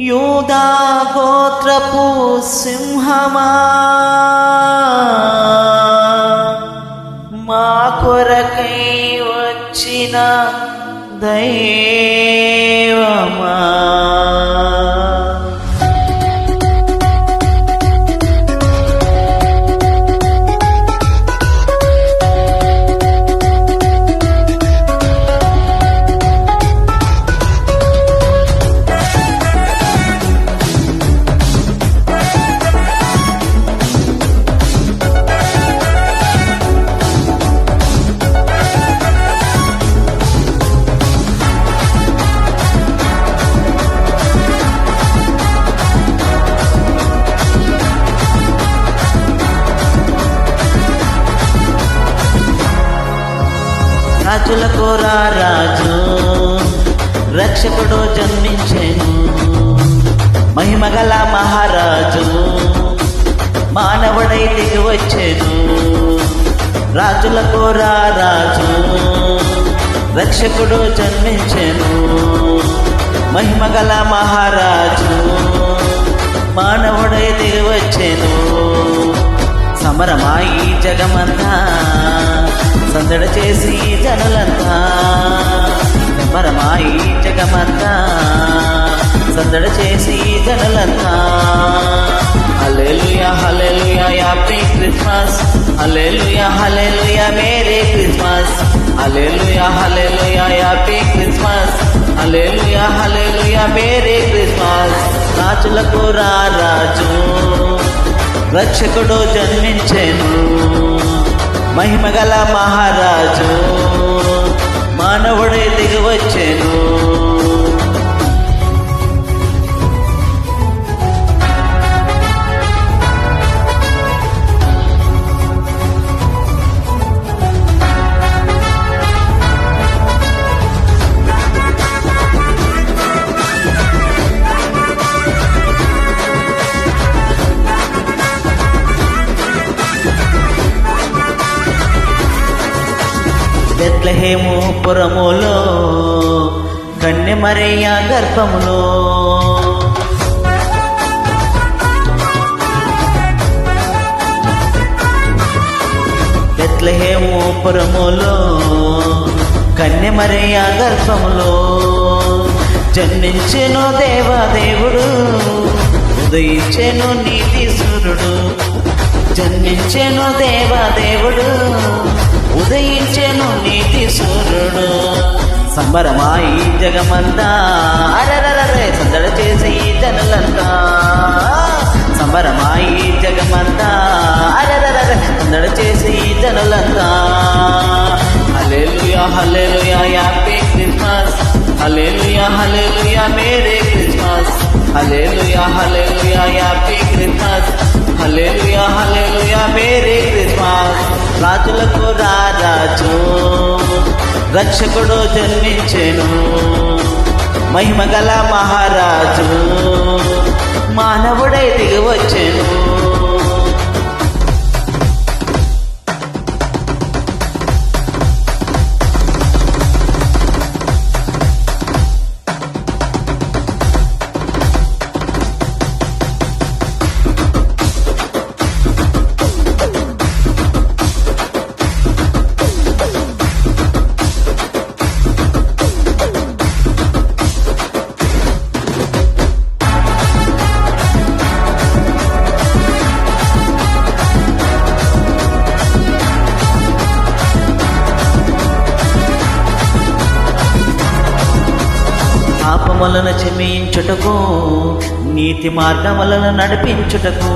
యూదా గోత్రపు సింహమా, మా కొరకై వచ్చిన దైవమా, రాజులకు రాజు రక్షకుడు జన్మించెను, మహిమగల మహారాజు మానవుడై దిగి వచ్చెను. రాజులకు రాజు రక్షకుడు జన్మించెను, మహిమగల మహారాజు మానవుడై దిగి వచ్చెను. సమరమాయి జగమంతా సందడి చేసి జనులంతా, సమరమాయి జగమంతా సందడి చేసి జనులంతా. హల్లెలూయా హల్లెలూయా హ్యాపీ క్రిస్మస్, హల్లెలూయా హల్లెలూయా మేరీ క్రిస్మస్, హల్లెలూయా హల్లెలూయా హ్యాపీ క్రిస్మస్, హల్లెలూయా హల్లెలూయా మేరీ క్రిస్మస్. రాజులకు రాజు రక్షకుడు జన్మించెను, మహిమగల మహారాజు మానవుడే దిగి వచ్చెను. బెత్లెహేము పురములో కన్య మరియ గర్భములో, బెత్లెహేము పురములో కన్య మరియ గర్భములో జన్మించెను దేవాదేవుడు, ఉదయించెను నీతి సూర్యుడు. జన్మించెను దేవాదేవుడు, ఉదయించెను నీతి సూర్యుడు. సంబరమాయి జగమంతా అరరరే సందడి చేసి జనులంతా, సంబరమాయి జగమంతా అరరరే సందడి చేసి జనులంతా. హల్లెలూయా హల్లెలూయా హ్యాపీ క్రిస్మస్, హల్లెలూయా హల్లెలూయా మేరీ క్రిస్మస్, హల్లెలూయా హల్లెలూయా హ్యాపీ క్రిస్మస్, హల్లెలూయా హల్లెలూయా మేరీ క్రిస్మస్. రాజులకు రాజు రక్షకుడు జన్మించెను, మహిమగల మహారాజు మానవుడై దిగి వచ్చెను. పాపములను క్షమించుటకు, నీతి మార్గములను నడిపించుటకు,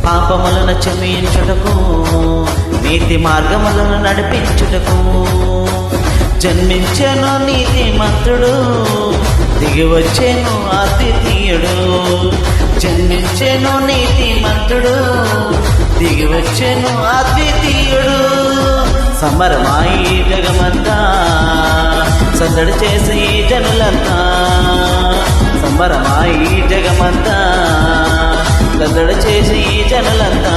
పాపములను క్షమించుటకు, నీతి మార్గములను నడిపించుటకు జన్మించెను నీతిమంతుడు, దిగి వచ్చెను అద్వితీయుడు. జన్మించెను నీతిమంతుడు, దిగి వచ్చెను అద్వితీయుడు. సమరమాయి జగమంతా సందడి చేసి జనులంతా, సంబరమాయి జగమంతా సందడి చేసి జనులంతా.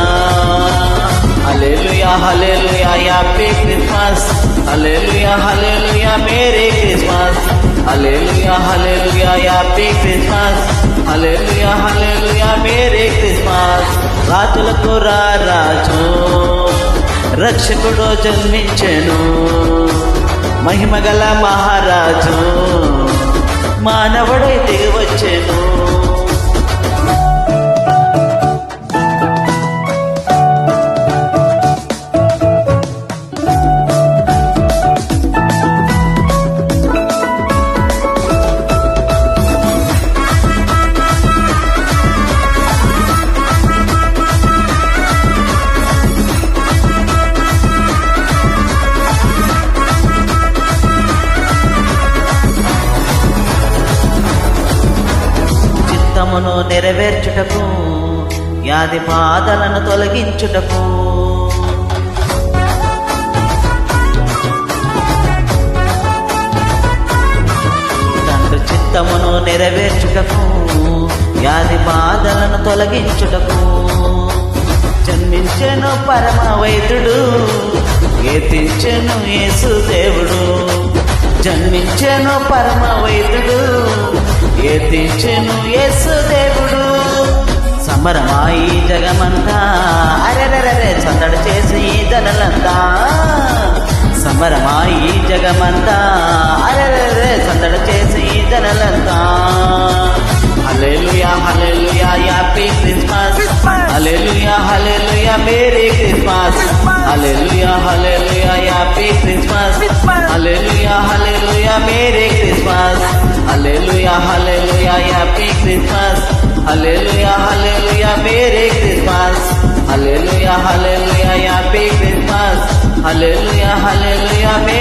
హల్లెలూయా హల్లెలూయా హ్యాపీ క్రిస్మస్, హల్లెలూయా హల్లెలూయా మేరీ క్రిస్మస్, హల్లెలూయా హల్లెలూయా హ్యాపీ క్రిస్మస్, హల్లెలూయా హల్లెలూయా మేరీ క్రిస్మస్. రాజులకు రాజు రక్షకుడు జన్మించెను, మహిమగల మహారాజు మానవుడై దిగి వచ్చెను. చిత్తమును నెరవేర్చుటకు, వ్యాధి బాధలను తొలగించుటకు, తండ్రి చిత్తమును నెరవేర్చుటకు, వ్యాధి బాధలను తొలగించుటకు జన్మించెను పరమ వైద్యుడు, కీర్తించెను యేసు దేవుడు. జన్మించెను పరమ వైద్యుడు, కీర్తించెను యేసు దేవుడు. సమరమాయి జగమంతా అరెరెరె సందడి చేసి జనలంతా, సమరమాయి జగమంతా అరెరెరె సందడి చేసి జనలంతా. హల్లెలూయా హల్లెలూయా హ్యాపీ క్రిస్మస్, హల్లెలూయా హల్లెలూయా మేరీ క్రిస్మస్, హల్లెలూయా హల్లెలూయా హ్యాపీ క్రిస్మస్, హల్లెలూయా హల్లెలూయా మేరీ క్రిస్మస్, హల్లెలూయా హల్లెలూయా హ్యాపీ క్రిస్మస్, హల్లెలూయా హల్లెలూయా మేరీ క్రిస్మస్, హల్లెలూయా హల్లెలూయా హ్యాపీ క్రిస్మస్, హల్లెలూయా హల్లెలూయా మేరీ